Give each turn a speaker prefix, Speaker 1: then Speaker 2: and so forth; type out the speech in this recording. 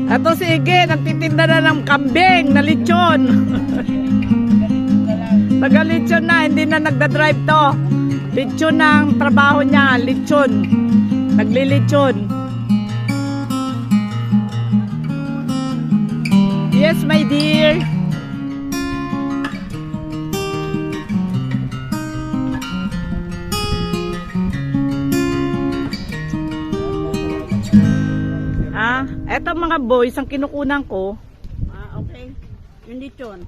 Speaker 1: Ato si Ige, nagtitinda na ng kambing na lechon. Taga-lechon na, hindi na nagda-drive to. Lechon ang trabaho niya, lechon. Naglilechon. Yes, my dear. Eto mga boys, ang kinukunan ko.
Speaker 2: Okay. Yung lechon.